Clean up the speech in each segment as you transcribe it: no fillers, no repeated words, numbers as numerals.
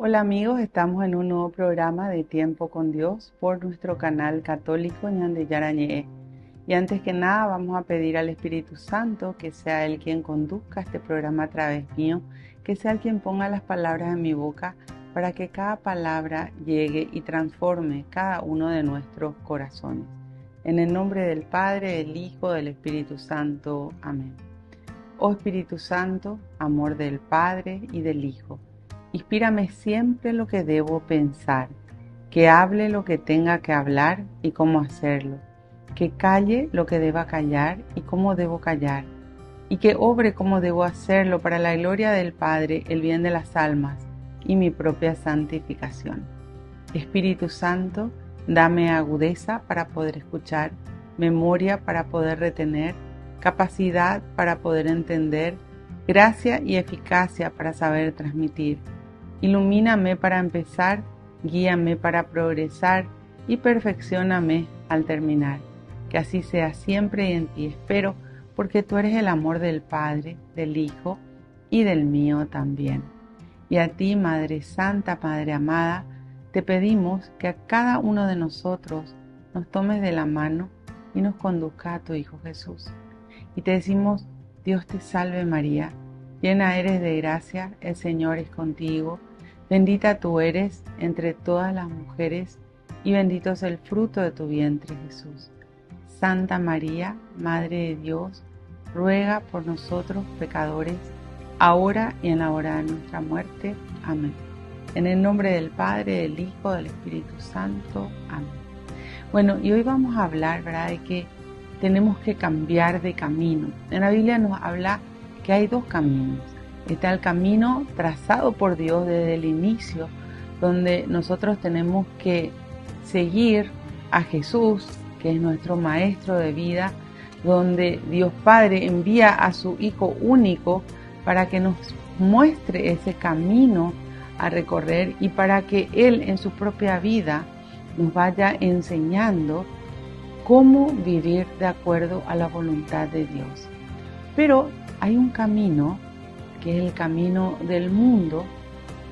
Hola amigos, estamos en un nuevo programa de Tiempo con Dios por nuestro canal católico Ñande Yarañé. Y antes que nada vamos a pedir al Espíritu Santo que sea Él quien conduzca este programa a través mío, que sea Él quien ponga las palabras en mi boca para que cada palabra llegue y transforme cada uno de nuestros corazones. En el nombre del Padre, del Hijo, del Espíritu Santo. Amén. Oh Espíritu Santo, amor del Padre y del Hijo, inspírame siempre lo que debo pensar, que hable lo que tenga que hablar y cómo hacerlo, que calle lo que deba callar y cómo debo callar, y que obre como debo hacerlo para la gloria del Padre, el bien de las almas y mi propia santificación. Espíritu Santo, dame agudeza para poder escuchar, memoria para poder retener, capacidad para poder entender, gracia y eficacia para saber transmitir. Ilumíname para empezar, guíame para progresar y perfeccióname al terminar. Que así sea siempre y en ti espero, porque tú eres el amor del Padre, del Hijo y del mío también. Y a ti, Madre Santa, Madre amada, te pedimos que a cada uno de nosotros nos tomes de la mano y nos conduzca a tu Hijo Jesús. Y te decimos, Dios te salve María, llena eres de gracia, el Señor es contigo, bendita tú eres entre todas las mujeres y bendito es el fruto de tu vientre Jesús. Santa María, Madre de Dios, ruega por nosotros pecadores, ahora y en la hora de nuestra muerte. Amén. En el nombre del Padre, del Hijo, del Espíritu Santo. Amén. Bueno, y hoy vamos a hablar, ¿verdad?, de que tenemos que cambiar de camino. En la Biblia nos habla que hay dos caminos. Está el camino trazado por Dios desde el inicio, donde nosotros tenemos que seguir a Jesús, que es nuestro maestro de vida, donde Dios Padre envía a su Hijo único para que nos muestre ese camino a recorrer y para que Él en su propia vida nos vaya enseñando cómo vivir de acuerdo a la voluntad de Dios. Pero hay un camino que es el camino del mundo,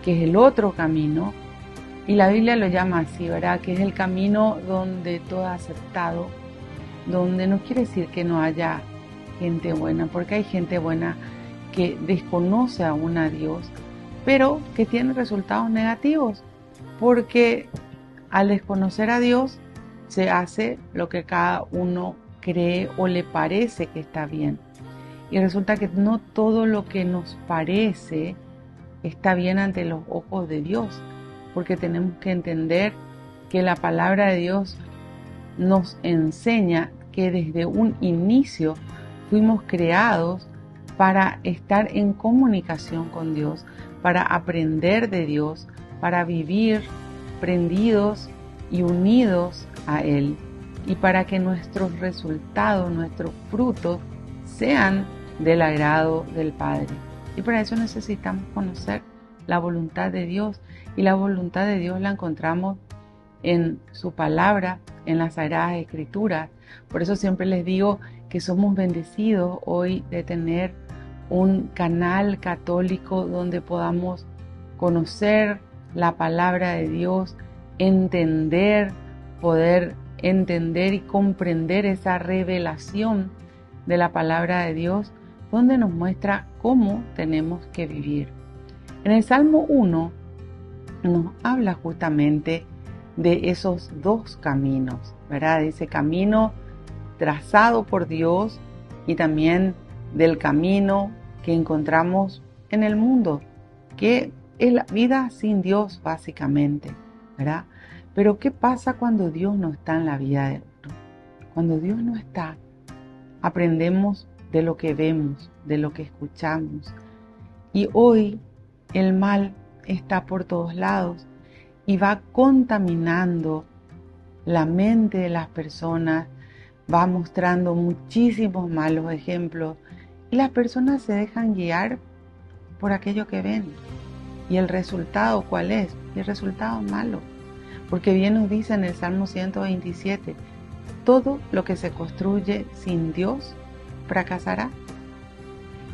que es el otro camino, y la Biblia lo llama así, ¿verdad? Que es el camino donde todo es aceptado, donde no quiere decir que no haya gente buena, porque hay gente buena que desconoce aún a Dios, pero que tiene resultados negativos, porque al desconocer a Dios se hace lo que cada uno cree o le parece que está bien. Y resulta que no todo lo que nos parece está bien ante los ojos de Dios, porque tenemos que entender que la palabra de Dios nos enseña que desde un inicio fuimos creados para estar en comunicación con Dios, para aprender de Dios, para vivir prendidos y unidos a Él, y para que nuestros resultados, nuestros frutos sean del agrado del Padre. Y para eso necesitamos conocer la voluntad de Dios, y la voluntad de Dios la encontramos en su palabra, en las Sagradas Escrituras. Por eso siempre les digo que somos bendecidos hoy de tener un canal católico donde podamos conocer la palabra de Dios, poder entender y comprender esa revelación de la palabra de Dios, donde nos muestra cómo tenemos que vivir. En el Salmo 1 nos habla justamente de esos dos caminos, ¿verdad? De ese camino trazado por Dios y también del camino que encontramos en el mundo, que es la vida sin Dios básicamente, ¿verdad? Pero ¿qué pasa cuando Dios no está en la vida de uno? Cuando Dios no está, aprendemos de lo que vemos, de lo que escuchamos. Y hoy el mal está por todos lados y va contaminando la mente de las personas, va mostrando muchísimos malos ejemplos y las personas se dejan guiar por aquello que ven. ¿Y el resultado cuál es? El resultado malo. Porque bien nos dice en el Salmo 127, todo lo que se construye sin Dios fracasará.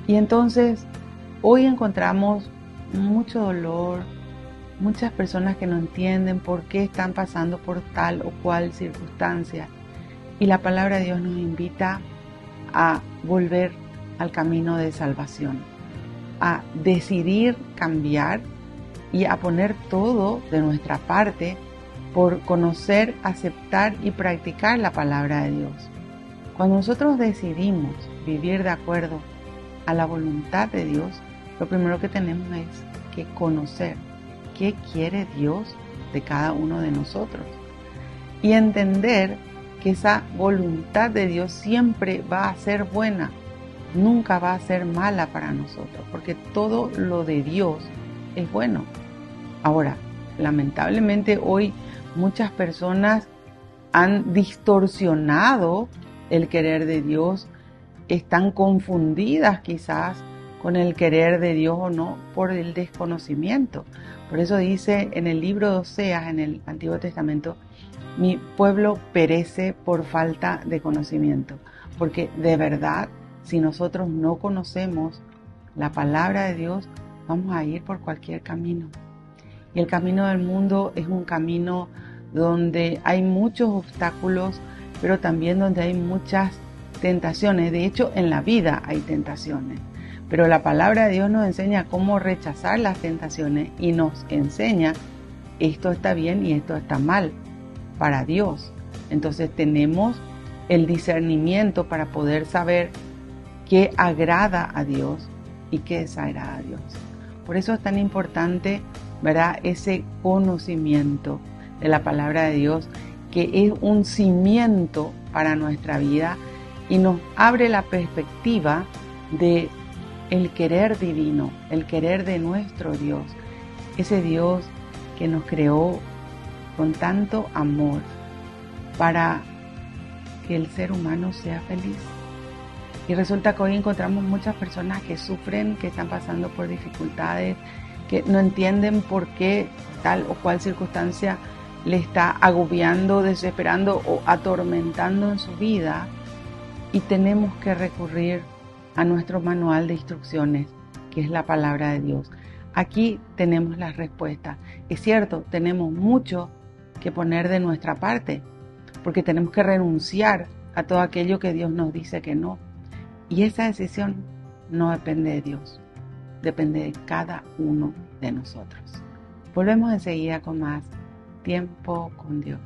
Y entonces hoy encontramos mucho dolor, muchas personas que no entienden por qué están pasando por tal o cual circunstancia. Y la palabra de Dios nos invita a volver al camino de salvación, a decidir cambiar y a poner todo de nuestra parte por conocer, aceptar y practicar la palabra de Dios. Cuando nosotros decidimos vivir de acuerdo a la voluntad de Dios, lo primero que tenemos es que conocer qué quiere Dios de cada uno de nosotros y entender que esa voluntad de Dios siempre va a ser buena, nunca va a ser mala para nosotros, porque todo lo de Dios es bueno. Ahora, lamentablemente hoy muchas personas han distorsionado el querer de Dios, están confundidas quizás con el querer de Dios o no por el desconocimiento. Por eso dice en el libro de Oseas, en el Antiguo Testamento, mi pueblo perece por falta de conocimiento. Porque de verdad, si nosotros no conocemos la palabra de Dios, vamos a ir por cualquier camino. Y el camino del mundo es un camino donde hay muchos obstáculos, pero también donde hay muchas tentaciones. De hecho, en la vida hay tentaciones. Pero la palabra de Dios nos enseña cómo rechazar las tentaciones y nos enseña esto está bien y esto está mal para Dios. Entonces tenemos el discernimiento para poder saber qué agrada a Dios y qué desagrada a Dios. Por eso es tan importante, ¿verdad?, ese conocimiento de la palabra de Dios, que es un cimiento para nuestra vida y nos abre la perspectiva de el querer divino, el querer de nuestro Dios, ese Dios que nos creó con tanto amor para que el ser humano sea feliz. Y resulta que hoy encontramos muchas personas que sufren, que están pasando por dificultades, que no entienden por qué tal o cual circunstancia le está agobiando, desesperando o atormentando en su vida. Y tenemos que recurrir a nuestro manual de instrucciones, que es la palabra de Dios. Aquí tenemos las respuestas. Es cierto, tenemos mucho que poner de nuestra parte, porque tenemos que renunciar a todo aquello que Dios nos dice que no. Y esa decisión no depende de Dios, depende de cada uno de nosotros. Volvemos enseguida con más Tiempo con Dios.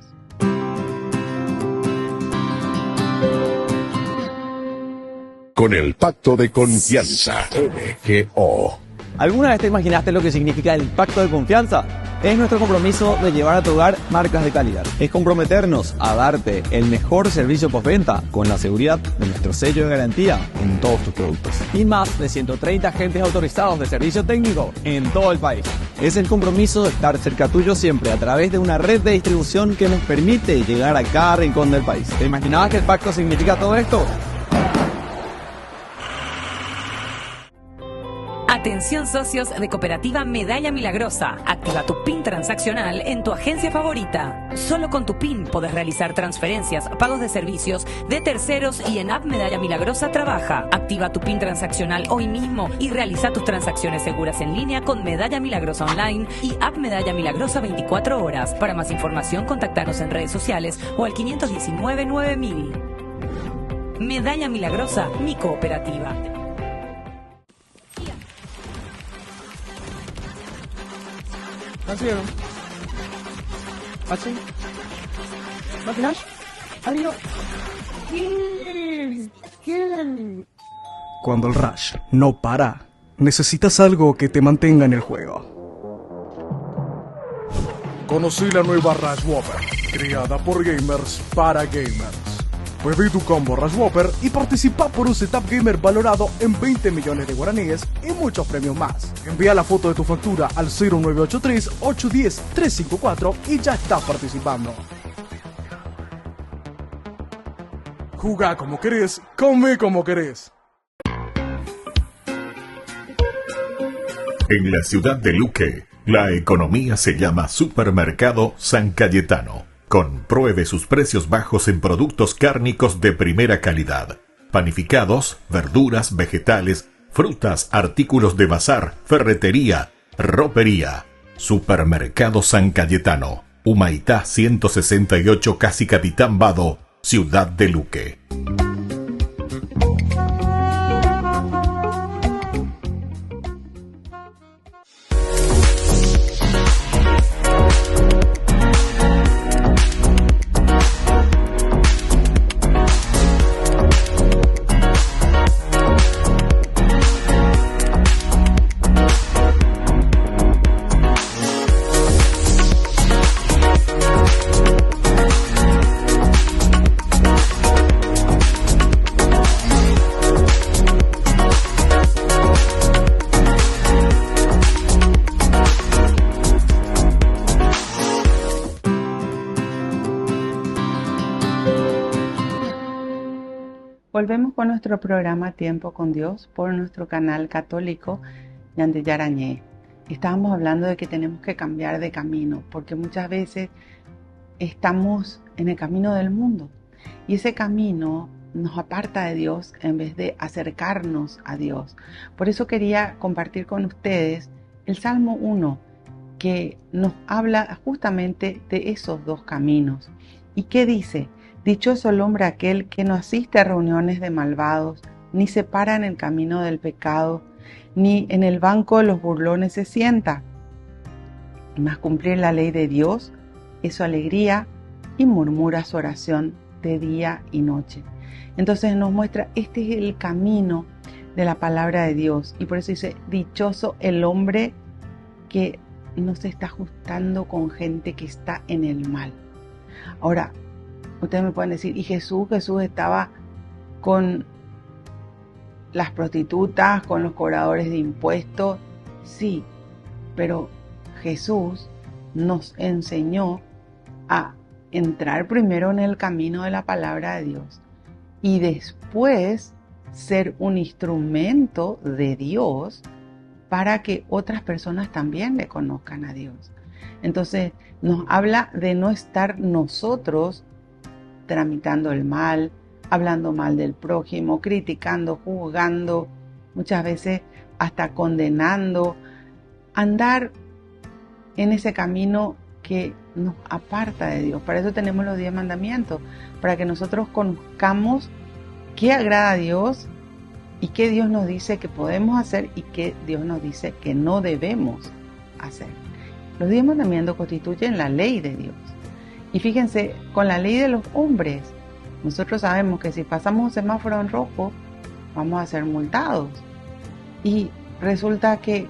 Con el pacto de confianza, MGO. ¿Alguna vez te imaginaste lo que significa el pacto de confianza? Es nuestro compromiso de llevar a tu hogar marcas de calidad. Es comprometernos a darte el mejor servicio postventa con la seguridad de nuestro sello de garantía en todos tus productos. Y más de 130 agentes autorizados de servicio técnico en todo el país. Es el compromiso de estar cerca tuyo siempre a través de una red de distribución que nos permite llegar a cada rincón del país. ¿Te imaginabas que el pacto significa todo esto? Atención socios de Cooperativa Medalla Milagrosa. Activa tu PIN transaccional en tu agencia favorita. Solo con tu PIN podés realizar transferencias, pagos de servicios de terceros y en App Medalla Milagrosa trabaja. Activa tu PIN transaccional hoy mismo y realiza tus transacciones seguras en línea con Medalla Milagrosa Online y App Medalla Milagrosa 24 horas. Para más información, contactanos en redes sociales o al 519 9000. Medalla Milagrosa, mi cooperativa. Cuando el rush no para, necesitas algo que te mantenga en el juego. Conocí la nueva Rush Whopper, creada por gamers para gamers. Pedí tu combo Rush Whopper y participa por un setup gamer valorado en 20 millones de guaraníes y muchos premios más. Envía la foto de tu factura al 0983-810-354 y ya estás participando. Jugá como querés, come como querés. En la ciudad de Luque, la economía se llama Supermercado San Cayetano. Compruebe sus precios bajos en productos cárnicos de primera calidad. Panificados, verduras, vegetales, frutas, artículos de bazar, ferretería, ropería. Supermercado San Cayetano, Humaitá 168, Casi Capitán Vado, Ciudad de Luque. Volvemos con nuestro programa Tiempo con Dios por nuestro canal católico Ñande Yarañé. Estábamos hablando de que tenemos que cambiar de camino, porque muchas veces estamos en el camino del mundo y ese camino nos aparta de Dios en vez de acercarnos a Dios. Por eso quería compartir con ustedes el Salmo 1, que nos habla justamente de esos dos caminos. ¿Y qué dice? Dichoso el hombre aquel que no asiste a reuniones de malvados, ni se para en el camino del pecado, ni en el banco de los burlones se sienta. Mas cumplir la ley de Dios es su alegría y murmura su oración de día y noche. Entonces nos muestra, este es el camino de la palabra de Dios. Y por eso dice, dichoso el hombre que no se está juntando con gente que está en el mal. Ahora, ustedes me pueden decir, ¿y Jesús estaba con las prostitutas, con los cobradores de impuestos? Sí, pero Jesús nos enseñó a entrar primero en el camino de la palabra de Dios y después ser un instrumento de Dios para que otras personas también le conozcan a Dios. Entonces nos habla de no estar nosotros tramitando el mal, hablando mal del prójimo, criticando, juzgando, muchas veces hasta condenando, andar en ese camino que nos aparta de Dios. Para eso tenemos los 10 mandamientos, para que nosotros conozcamos qué agrada a Dios y qué Dios nos dice que podemos hacer y qué Dios nos dice que no debemos hacer. Los 10 mandamientos constituyen la ley de Dios. Y fíjense, con la ley de los hombres, nosotros sabemos que si pasamos un semáforo en rojo, vamos a ser multados. Y resulta que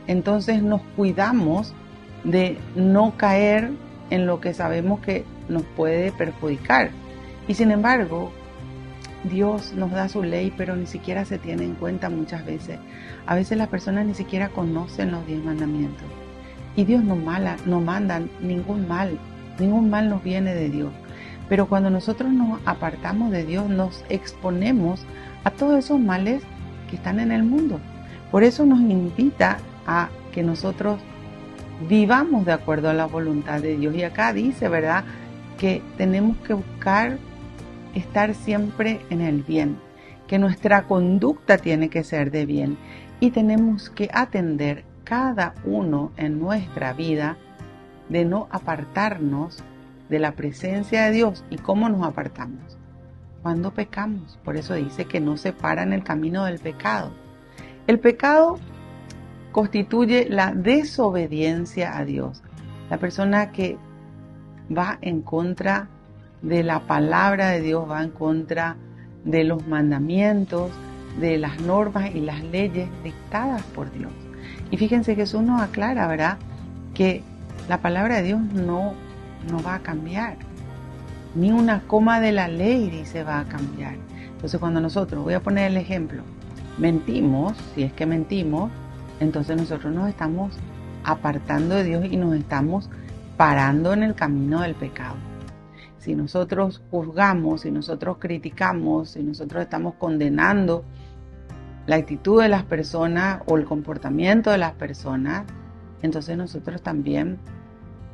entonces nos cuidamos de no caer en lo que sabemos que nos puede perjudicar. Y sin embargo, Dios nos da su ley, pero ni siquiera se tiene en cuenta muchas veces. A veces las personas ni siquiera conocen los 10 mandamientos. Y Dios no manda ningún mal. Ningún mal nos viene de Dios. Pero cuando nosotros nos apartamos de Dios, nos exponemos a todos esos males que están en el mundo. Por eso nos invita a que nosotros vivamos de acuerdo a la voluntad de Dios. Y acá dice, ¿verdad?, que tenemos que buscar estar siempre en el bien, que nuestra conducta tiene que ser de bien y tenemos que atender cada uno en nuestra vida de no apartarnos de la presencia de Dios. ¿Y cómo nos apartamos? Cuando pecamos. Por eso dice que no se para en el camino del pecado. El pecado constituye la desobediencia a Dios. La persona que va en contra de la palabra de Dios, va en contra de los mandamientos, de las normas y las leyes dictadas por Dios. Y fíjense, Jesús nos aclara, ¿verdad?, que la palabra de Dios no va a cambiar. Ni una coma de la ley dice va a cambiar. Entonces cuando nosotros, voy a poner el ejemplo, mentimos, si es que mentimos, entonces nosotros nos estamos apartando de Dios y nos estamos parando en el camino del pecado. Si nosotros juzgamos, si nosotros criticamos, si nosotros estamos condenando la actitud de las personas o el comportamiento de las personas, entonces nosotros también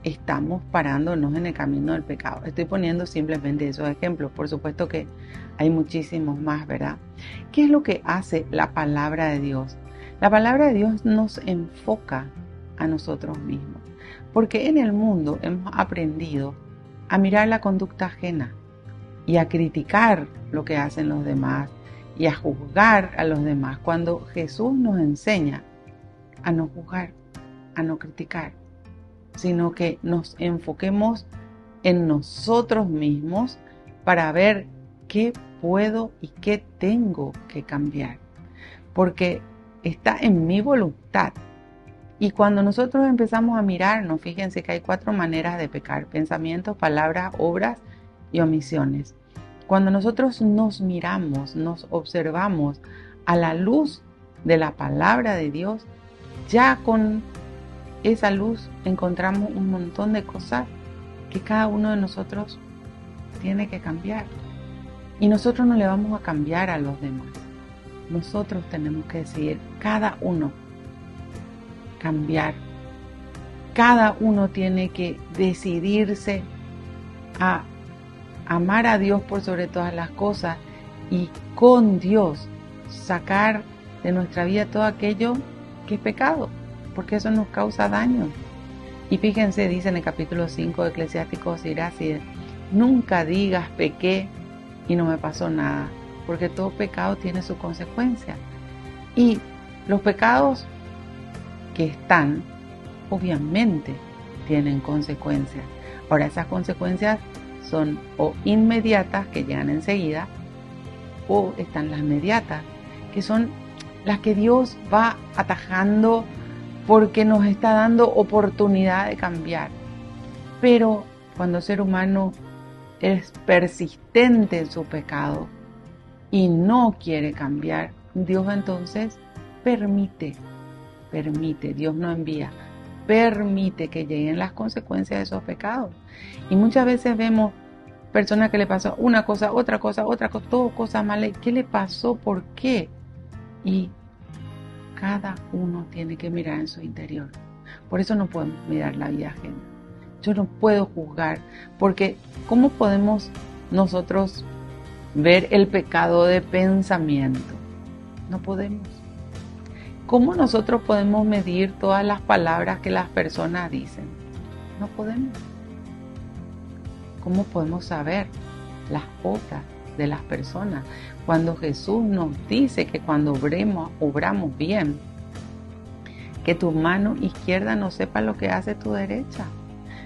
estamos parándonos en el camino del pecado. Estoy poniendo simplemente esos ejemplos. Por supuesto que hay muchísimos más, ¿verdad? ¿Qué es lo que hace la palabra de Dios? La palabra de Dios nos enfoca a nosotros mismos. Porque en el mundo hemos aprendido a mirar la conducta ajena y a criticar lo que hacen los demás y a juzgar a los demás, cuando Jesús nos enseña a no juzgar, a no criticar, sino que nos enfoquemos en nosotros mismos para ver qué puedo y qué tengo que cambiar, porque está en mi voluntad. Y cuando nosotros empezamos a mirarnos, fíjense que hay 4 maneras de pecar: pensamientos, palabras, obras y omisiones. Cuando nosotros nos miramos, nos observamos a la luz de la palabra de Dios, ya con esa luz encontramos un montón de cosas que cada uno de nosotros tiene que cambiar. Y nosotros no le vamos a cambiar a los demás. Nosotros tenemos que decidir, cada uno, cambiar. Cada uno tiene que decidirse a amar a Dios por sobre todas las cosas y con Dios sacar de nuestra vida todo aquello que es pecado, porque eso nos causa daño. Y fíjense, dice en el capítulo 5 de Eclesiásticos, Siracide: nunca digas pequé y no me pasó nada, porque todo pecado tiene su consecuencia. Y los pecados que están, obviamente, tienen consecuencias. Ahora, esas consecuencias son o inmediatas, que llegan enseguida, o están las mediatas, que son las que Dios va atajando porque nos está dando oportunidad de cambiar. Pero cuando el ser humano es persistente en su pecado y no quiere cambiar, Dios entonces permite, Dios no envía, permite que lleguen las consecuencias de esos pecados. Y muchas veces vemos personas que le pasó una cosa, otra cosa, todo cosas malas. ¿Qué le pasó? ¿Por qué? Y cada uno tiene que mirar en su interior. Por eso no podemos mirar la vida ajena. Yo no puedo juzgar, porque ¿cómo podemos nosotros ver el pecado de pensamiento? No podemos. ¿Cómo nosotros podemos medir todas las palabras que las personas dicen? No podemos. ¿Cómo podemos saber las obras de las personas? Cuando Jesús nos dice que cuando obramos bien, que tu mano izquierda no sepa lo que hace tu derecha.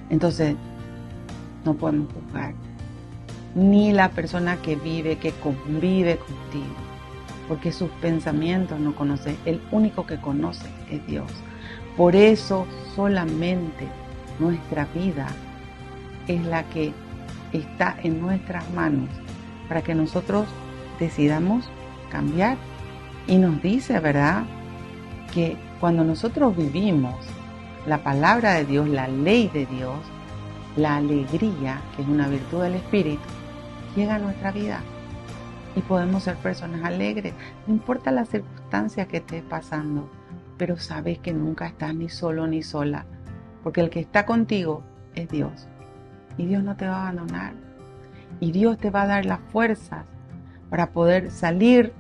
Entonces, no podemos juzgar. Ni la persona que vive, que convive contigo. Porque sus pensamientos no conoce. El único que conoce es Dios. Por eso solamente nuestra vida es la que está en nuestras manos para que nosotros decidamos cambiar. Y nos dice, ¿verdad?, que cuando nosotros vivimos la palabra de Dios, la ley de Dios, la alegría, que es una virtud del Espíritu, llega a nuestra vida y podemos ser personas alegres. No importa las circunstancias que estés pasando, pero sabes que nunca estás ni solo ni sola, porque el que está contigo es Dios. Y Dios no te va a abandonar. Y Dios te va a dar las fuerzas para poder salir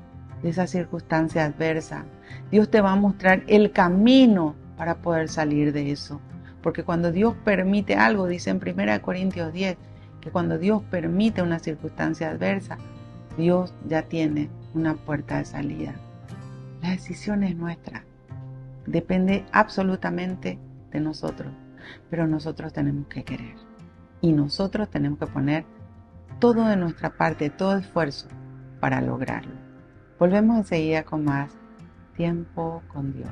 de esa circunstancia adversa. Dios te va a mostrar el camino para poder salir de eso. Porque cuando Dios permite algo, dice en 1 Corintios 10, que cuando Dios permite una circunstancia adversa, Dios ya tiene una puerta de salida. La decisión es nuestra. Depende absolutamente de nosotros. Pero nosotros tenemos que querer. Y nosotros tenemos que poner todo de nuestra parte, todo esfuerzo para lograrlo. Volvemos enseguida con más Tiempo con Dios.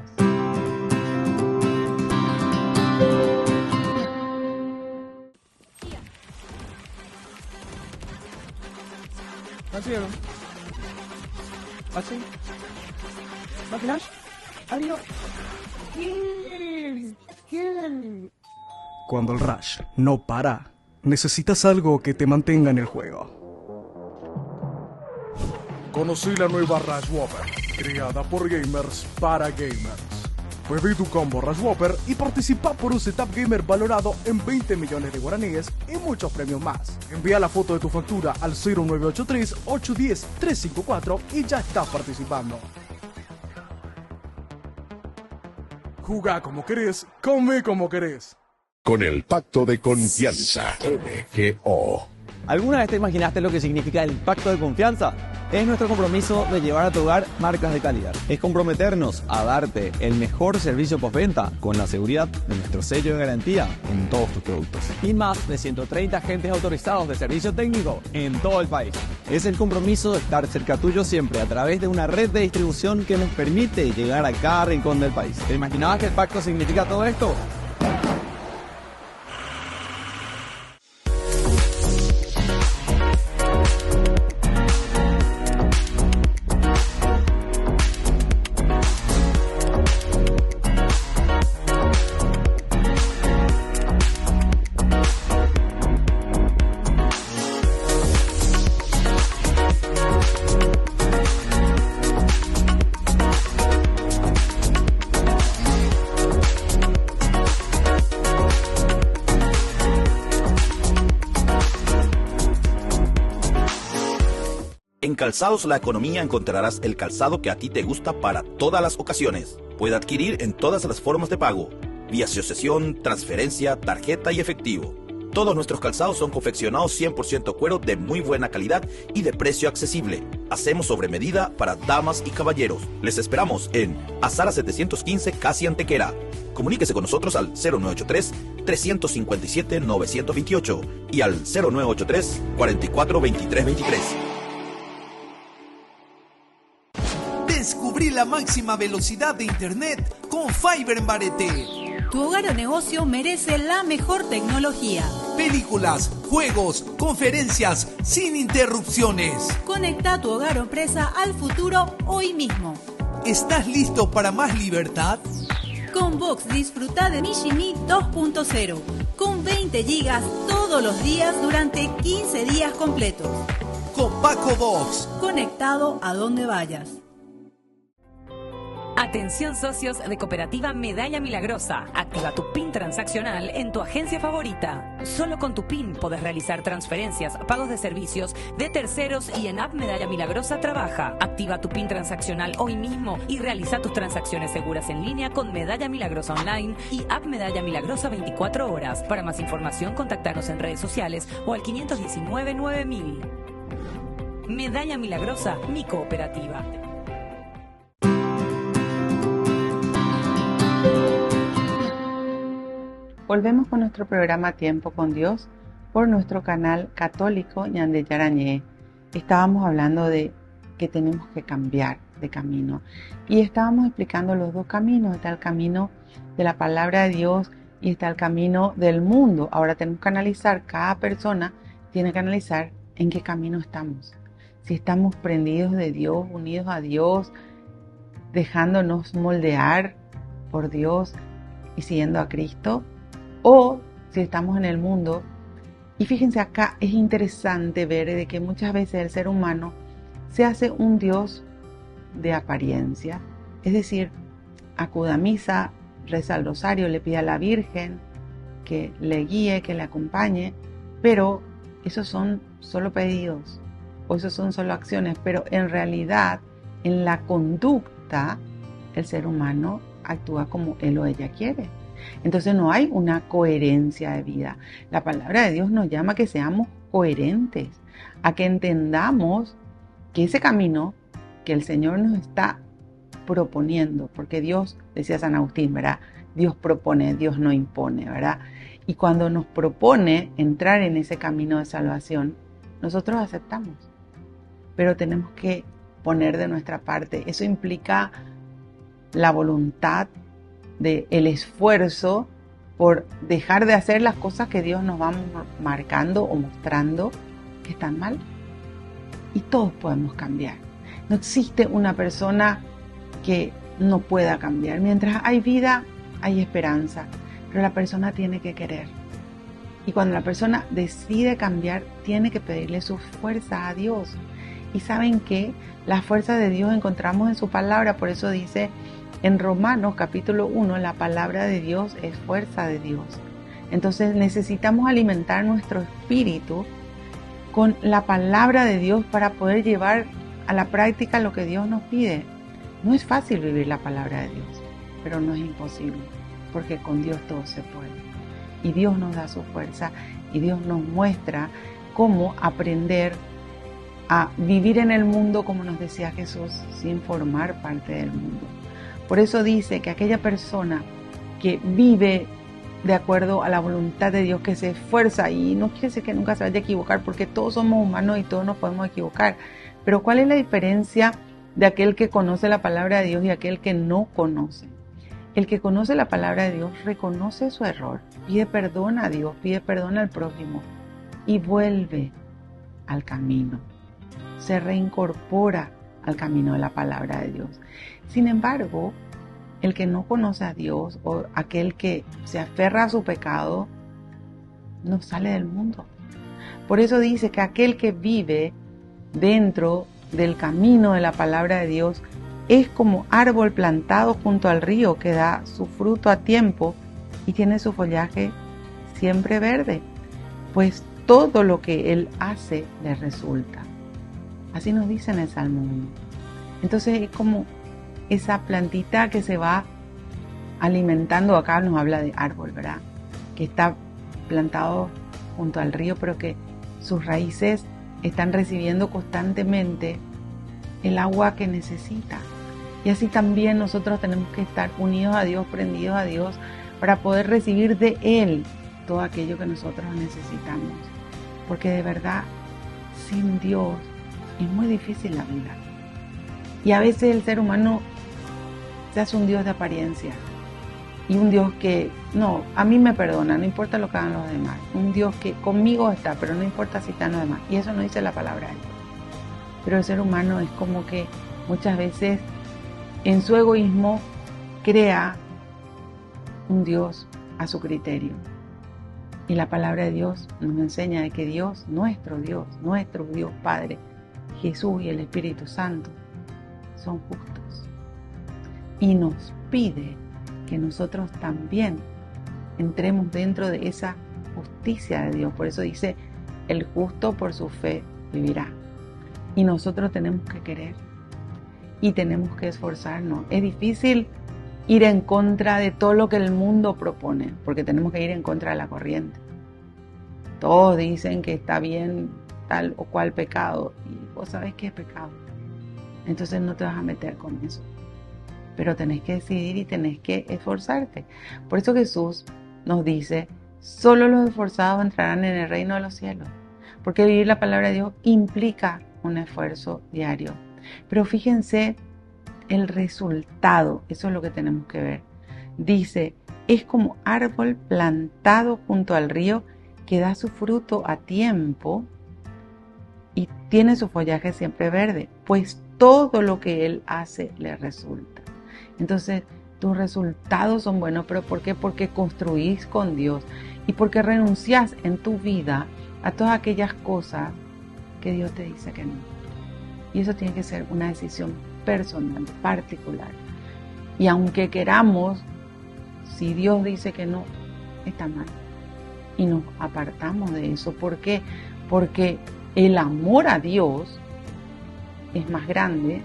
Así es. Así. ¿Máquinas? Adiós. Cuando el Rush no para, necesitas algo que te mantenga en el juego. Conocí la nueva Rush Whopper, creada por gamers para gamers. Pedí tu combo Rush Whopper y participa por un setup gamer valorado en 20 millones de guaraníes y muchos premios más. Envía la foto de tu factura al 0983-810-354 y ya estás participando. Jugá como querés, come como querés. Con el Pacto de Confianza, MGO. ¿Alguna vez te imaginaste lo que significa el pacto de confianza? Es nuestro compromiso de llevar a tu hogar marcas de calidad. Es comprometernos a darte el mejor servicio postventa con la seguridad de nuestro sello de garantía en todos tus productos. Y más de 130 agentes autorizados de servicio técnico en todo el país. Es el compromiso de estar cerca tuyo siempre a través de una red de distribución que nos permite llegar a cada rincón del país. ¿Te imaginabas que el pacto significa todo esto? En Calzados La Economía encontrarás el calzado que a ti te gusta para todas las ocasiones. Puede adquirir en todas las formas de pago, vía asociación, transferencia, tarjeta y efectivo. Todos nuestros calzados son confeccionados 100% cuero de muy buena calidad y de precio accesible. Hacemos sobre medida para damas y caballeros. Les esperamos en Azara 715 Casi Antequera. Comuníquese con nosotros al 0983-357-928 y al 0983-442323. Descubrí la máxima velocidad de internet con Fiber en Bareté. Tu hogar o negocio merece la mejor tecnología. Películas, juegos, conferencias, sin interrupciones. Conecta tu hogar o empresa al futuro hoy mismo. ¿Estás listo para más libertad? Con Vox disfruta de Mishimi 2.0 con 20 gigas todos los días durante 15 días completos. Con Paco Vox. Conectado a donde vayas. Atención socios de Cooperativa Medalla Milagrosa. Activa tu PIN transaccional en tu agencia favorita. Solo con tu PIN podés realizar transferencias, pagos de servicios de terceros y en App Medalla Milagrosa trabaja. Activa tu PIN transaccional hoy mismo y realiza tus transacciones seguras en línea con Medalla Milagrosa Online y App Medalla Milagrosa 24 horas. Para más información, contactarnos en redes sociales o al 519 9000. Medalla Milagrosa, mi cooperativa. Volvemos con nuestro programa Tiempo con Dios por nuestro canal católico Ñande Yarañé. Estábamos hablando de que tenemos que cambiar de camino y estábamos explicando los dos caminos. Está el camino de la palabra de Dios y está el camino del mundo. Ahora tenemos que analizar, cada persona tiene que analizar en qué camino estamos. Si estamos prendidos de Dios, unidos a Dios, dejándonos moldear por Dios y siguiendo a Cristo, o si estamos en el mundo. Y fíjense, acá es interesante ver de que muchas veces el ser humano se hace un Dios de apariencia, es decir, acude a misa, reza el rosario, le pide a la Virgen que le guíe, que le acompañe, pero esos son solo pedidos o esos son solo acciones, pero en realidad en la conducta el ser humano actúa como él o ella quiere. Entonces no hay una coherencia de vida. La palabra de Dios nos llama a que seamos coherentes, a que entendamos que ese camino que el Señor nos está proponiendo, porque Dios, decía San Agustín, ¿verdad? Dios propone, Dios no impone, ¿verdad? Y cuando nos propone entrar en ese camino de salvación, nosotros aceptamos, pero tenemos que poner de nuestra parte. Eso implica la voluntad, el esfuerzo por dejar de hacer las cosas que Dios nos va marcando o mostrando que están mal. Y todos podemos cambiar. No existe una persona que no pueda cambiar. Mientras hay vida, hay esperanza. Pero la persona tiene que querer. Y cuando la persona decide cambiar, tiene que pedirle su fuerza a Dios. Y ¿saben qué? La fuerza de Dios encontramos en su palabra. Por eso dice en Romanos capítulo 1, la palabra de Dios es fuerza de Dios. Entonces necesitamos alimentar nuestro espíritu con la palabra de Dios para poder llevar a la práctica lo que Dios nos pide. No es fácil vivir la palabra de Dios, pero no es imposible, porque con Dios todo se puede. Y Dios nos da su fuerza y Dios nos muestra cómo aprender a vivir en el mundo, como nos decía Jesús, sin formar parte del mundo. Por eso dice que aquella persona que vive de acuerdo a la voluntad de Dios, que se esfuerza, y no quiere decir que nunca se vaya a equivocar, porque todos somos humanos y todos nos podemos equivocar, pero ¿cuál es la diferencia de aquel que conoce la palabra de Dios y aquel que no conoce? El que conoce la palabra de Dios reconoce su error, pide perdón a Dios, pide perdón al prójimo y vuelve al camino, se reincorpora al camino de la palabra de Dios. Sin embargo, el que no conoce a Dios o aquel que se aferra a su pecado no sale del mundo. Por eso dice que aquel que vive dentro del camino de la palabra de Dios es como árbol plantado junto al río que da su fruto a tiempo y tiene su follaje siempre verde, pues todo lo que él hace le resulta. Así nos dice en el Salmo 1. Entonces es como esa plantita que se va alimentando, acá nos habla de árbol, ¿verdad? Que está plantado junto al río, pero que sus raíces están recibiendo constantemente el agua que necesita. Y así también nosotros tenemos que estar unidos a Dios, prendidos a Dios, para poder recibir de Él todo aquello que nosotros necesitamos. Porque de verdad, sin Dios es muy difícil la vida. Y a veces el ser humano se hace un Dios de apariencia. Y un Dios que, no, a mí me perdona, no importa lo que hagan los demás. Un Dios que conmigo está, pero no importa si están los demás. Y eso no dice la palabra de Dios. Pero el ser humano es como que muchas veces en su egoísmo crea un Dios a su criterio. Y la palabra de Dios nos enseña de que Dios, nuestro Dios Padre, Jesús y el Espíritu Santo, son justos. Y nos pide que nosotros también entremos dentro de esa justicia de Dios. Por eso dice, el justo por su fe vivirá. Y nosotros tenemos que querer y tenemos que esforzarnos. Es difícil ir en contra de todo lo que el mundo propone, porque tenemos que ir en contra de la corriente. Todos dicen que está bien tal o cual pecado, y vos sabés qué es pecado. Entonces no te vas a meter con eso. Pero tenés que decidir y tenés que esforzarte. Por eso Jesús nos dice, solo los esforzados entrarán en el reino de los cielos. Porque vivir la palabra de Dios implica un esfuerzo diario. Pero fíjense el resultado, eso es lo que tenemos que ver. Dice, es como árbol plantado junto al río que da su fruto a tiempo y tiene su follaje siempre verde, pues todo lo que él hace le resulta. Entonces, tus resultados son buenos, ¿pero por qué? Porque construís con Dios y porque renunciás en tu vida a todas aquellas cosas que Dios te dice que no. Y eso tiene que ser una decisión personal, particular. Y aunque queramos, si Dios dice que no, está mal. Y nos apartamos de eso. ¿Por qué? Porque el amor a Dios es más grande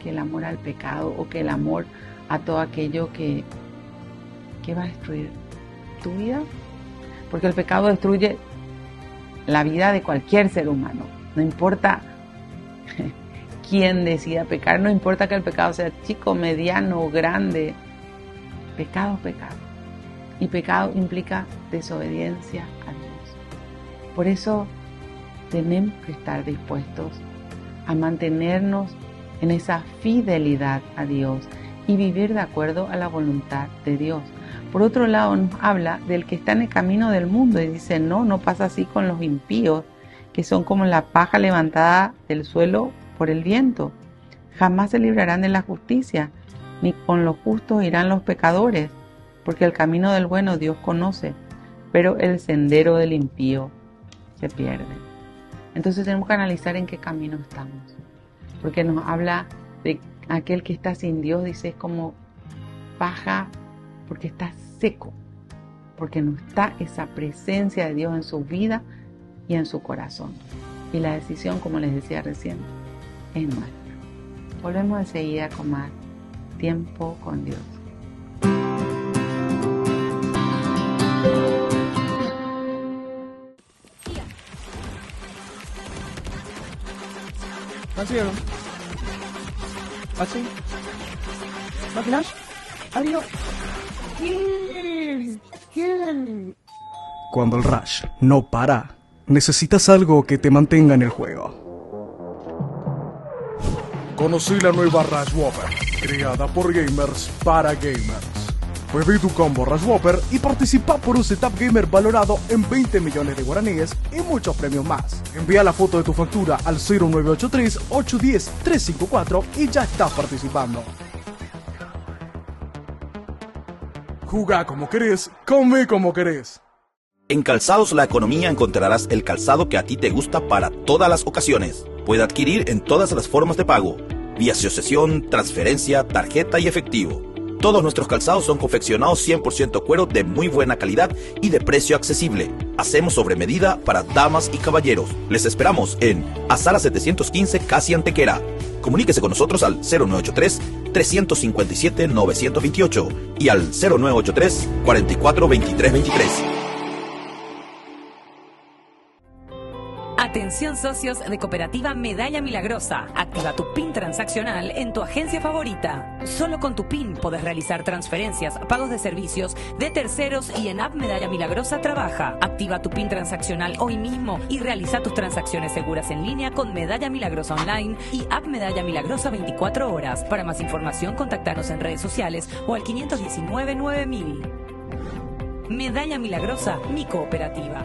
que el amor al pecado o que el amor a todo aquello que va a destruir tu vida. Porque el pecado destruye la vida de cualquier ser humano. No importa quién decida pecar, no importa que el pecado sea chico, mediano o grande. Pecado es pecado. Y pecado implica desobediencia a Dios. Por eso tenemos que estar dispuestos a mantenernos en esa fidelidad a Dios y vivir de acuerdo a la voluntad de Dios. Por otro lado, nos habla del que está en el camino del mundo y dice, no pasa así con los impíos, que son como la paja levantada del suelo por el viento. Jamás se librarán de la justicia, ni con los justos irán los pecadores, porque el camino del bueno Dios conoce, pero el sendero del impío se pierde. Entonces tenemos que analizar en qué camino estamos, porque nos habla de aquel que está sin Dios, dice, es como paja porque está seco, porque no está esa presencia de Dios en su vida y en su corazón. Y la decisión, como les decía recién, es nuestra. Volvemos enseguida con más tiempo con Dios. Cancelo. Así. Máquinas. Adiós. Cuando el rush no para, necesitas algo que te mantenga en el juego. Conocí la nueva Rush Whopper, creada por gamers para gamers. Pedí tu combo Rush Whopper y participa por un setup gamer valorado en 20 millones de guaraníes y muchos premios más. Envía la foto de tu factura al 0983-810-354 y ya estás participando. Jugá como querés, come como querés. En Calzados La Economía encontrarás el calzado que a ti te gusta para todas las ocasiones. Puede adquirir en todas las formas de pago, vía asociación, transferencia, tarjeta y efectivo. Todos nuestros calzados son confeccionados 100% cuero de muy buena calidad y de precio accesible. Hacemos sobre medida para damas y caballeros. Les esperamos en Azara 715 Casi Antequera. Comuníquese con nosotros al 0983-357-928 y al 0983-442323. Atención socios de Cooperativa Medalla Milagrosa. Activa tu PIN transaccional en tu agencia favorita. Solo con tu PIN podés realizar transferencias, pagos de servicios de terceros y en App Medalla Milagrosa trabaja. Activa tu PIN transaccional hoy mismo y realiza tus transacciones seguras en línea con Medalla Milagrosa Online y App Medalla Milagrosa 24 horas. Para más información, contactanos en redes sociales o al 519-9000. Medalla Milagrosa, mi cooperativa.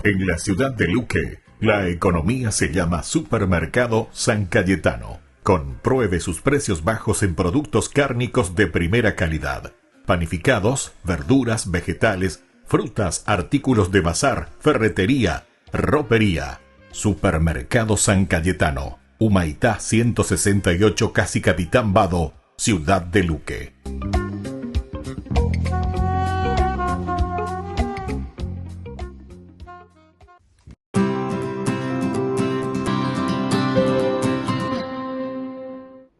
En la ciudad de Luque, la economía se llama Supermercado San Cayetano. Compruebe sus precios bajos en productos cárnicos de primera calidad. Panificados, verduras, vegetales, frutas, artículos de bazar, ferretería, ropería. Supermercado San Cayetano. Humaitá 168 Casi Capitán Vado, ciudad de Luque.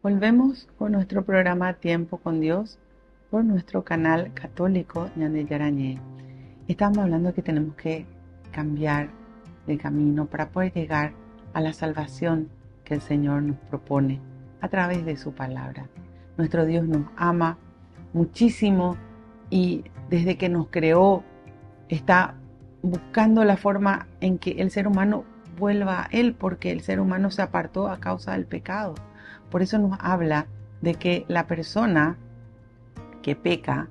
Volvemos con nuestro programa Tiempo con Dios por nuestro canal católico Ñande Yarañé. Estamos hablando que tenemos que cambiar de camino para poder llegar a la salvación que el Señor nos propone a través de su palabra. Nuestro Dios nos ama muchísimo y desde que nos creó está buscando la forma en que el ser humano vuelva a Él, porque el ser humano se apartó a causa del pecado. Por eso nos habla de que la persona que peca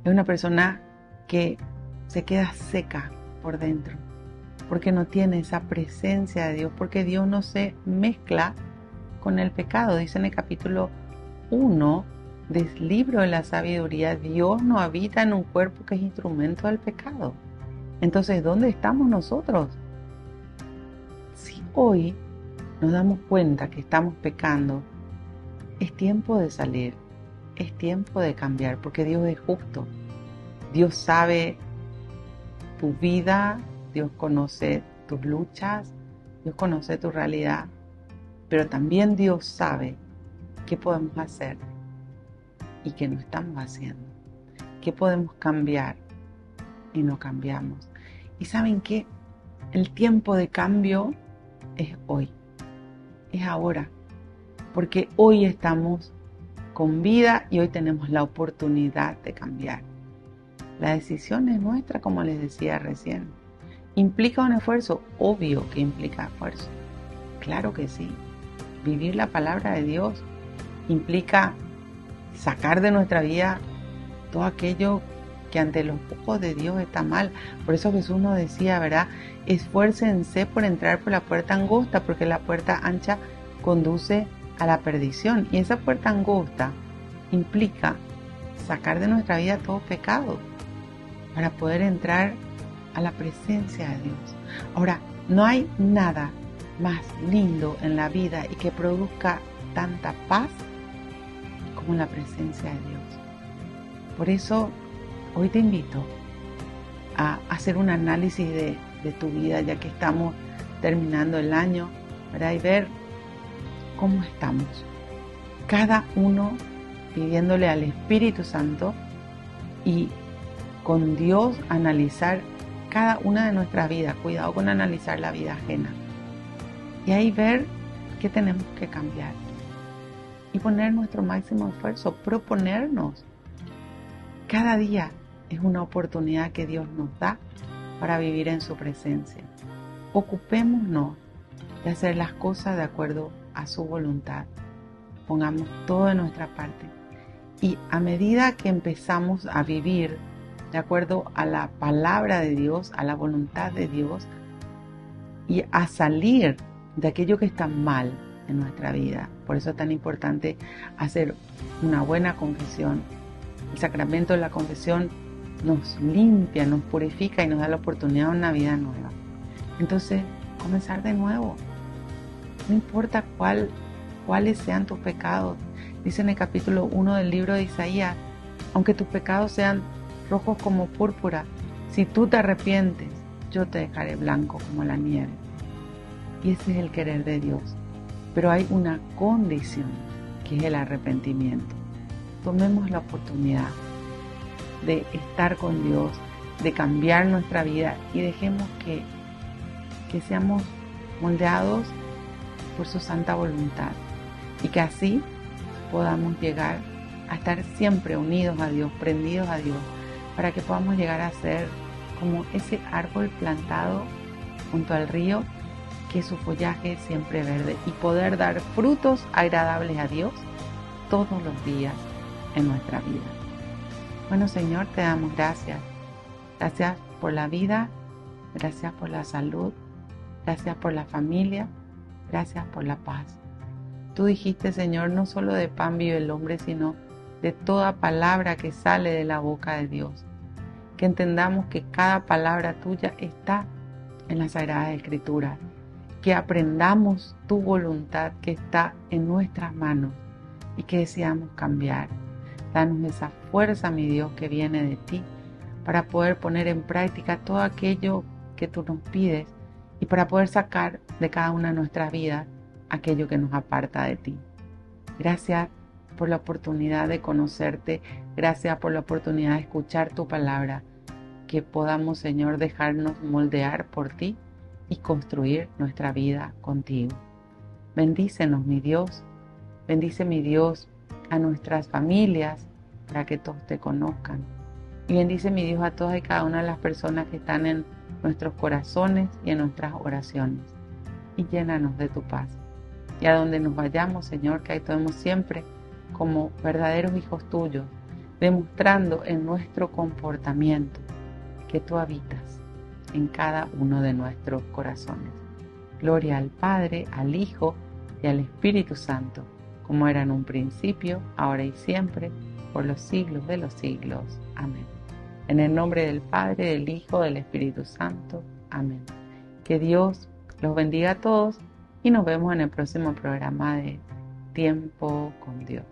es una persona que se queda seca por dentro, porque no tiene esa presencia de Dios, porque Dios no se mezcla con el pecado. Dice en el capítulo 1 del libro de la sabiduría, Dios no habita en un cuerpo que es instrumento del pecado. Entonces, ¿dónde estamos nosotros? Si hoy nos damos cuenta que estamos pecando, es tiempo de salir, es tiempo de cambiar, porque Dios es justo. Dios sabe tu vida, Dios conoce tus luchas, Dios conoce tu realidad, pero también Dios sabe qué podemos hacer y qué no estamos haciendo, qué podemos cambiar y no cambiamos. Y ¿saben qué? El tiempo de cambio es hoy, es ahora. Porque hoy estamos con vida y hoy tenemos la oportunidad de cambiar. La decisión es nuestra, como les decía recién. ¿Implica un esfuerzo? Obvio que implica esfuerzo. Claro que sí. Vivir la palabra de Dios implica sacar de nuestra vida todo aquello que ante los ojos de Dios está mal. Por eso Jesús nos decía, ¿verdad? Esfuércense por entrar por la puerta angosta, porque la puerta ancha conduce a la perdición, y esa puerta angosta implica sacar de nuestra vida todo pecado para poder entrar a la presencia de Dios. Ahora, no hay nada más lindo en la vida y que produzca tanta paz como la presencia de Dios. Por eso hoy te invito a hacer un análisis de tu vida, ya que estamos terminando el año, ¿verdad? Y ver cómo estamos, cada uno pidiéndole al Espíritu Santo y con Dios analizar cada una de nuestras vidas. Cuidado con analizar la vida ajena. Y ahí ver qué tenemos que cambiar. Y poner nuestro máximo esfuerzo, proponernos. Cada día es una oportunidad que Dios nos da para vivir en su presencia. Ocupémonos de hacer las cosas de acuerdo a su voluntad. Pongamos todo de nuestra parte. Y a medida que empezamos a vivir de acuerdo a la palabra de Dios, a la voluntad de Dios, y a salir de aquello que está mal en nuestra vida. Por eso es tan importante hacer una buena confesión. El sacramento de la confesión nos limpia, nos purifica y nos da la oportunidad de una vida nueva. Entonces, comenzar de nuevo. No importa cuáles sean tus pecados. Dice en el capítulo 1 del libro de Isaías, aunque tus pecados sean rojos como púrpura, si tú te arrepientes, yo te dejaré blanco como la nieve. Y ese es el querer de Dios. Pero hay una condición, que es el arrepentimiento. Tomemos la oportunidad de estar con Dios, de cambiar nuestra vida y dejemos que seamos moldeados por su santa voluntad y que así podamos llegar a estar siempre unidos a Dios, prendidos a Dios, para que podamos llegar a ser como ese árbol plantado junto al río, que su follaje es siempre verde, y poder dar frutos agradables a Dios todos los días en nuestra vida. Bueno, Señor, te damos gracias. Gracias por la vida, gracias por la salud, gracias por la familia, gracias por la paz. Tú dijiste, Señor, no solo de pan vive el hombre, sino de toda palabra que sale de la boca de Dios. Que entendamos que cada palabra tuya está en las Sagradas Escrituras. Que aprendamos tu voluntad que está en nuestras manos y que deseamos cambiar. Danos esa fuerza, mi Dios, que viene de ti, para poder poner en práctica todo aquello que tú nos pides y para poder sacar de cada una de nuestras vidas aquello que nos aparta de ti. Gracias por la oportunidad de conocerte, gracias por la oportunidad de escuchar tu palabra, que podamos, Señor, dejarnos moldear por ti y construir nuestra vida contigo. Bendícenos, mi Dios, bendice, mi Dios, a nuestras familias para que todos te conozcan. Y bendice, mi Dios, a todas y cada una de las personas que están en nuestros corazones y en nuestras oraciones. Y llénanos de tu paz. Y a donde nos vayamos, Señor, que actuemos siempre como verdaderos hijos tuyos, demostrando en nuestro comportamiento que tú habitas en cada uno de nuestros corazones. Gloria al Padre, al Hijo y al Espíritu Santo, como era en un principio, ahora y siempre, por los siglos de los siglos. Amén. En el nombre del Padre, del Hijo, del Espíritu Santo. Amén. Que Dios los bendiga a todos y nos vemos en el próximo programa de Tiempo con Dios.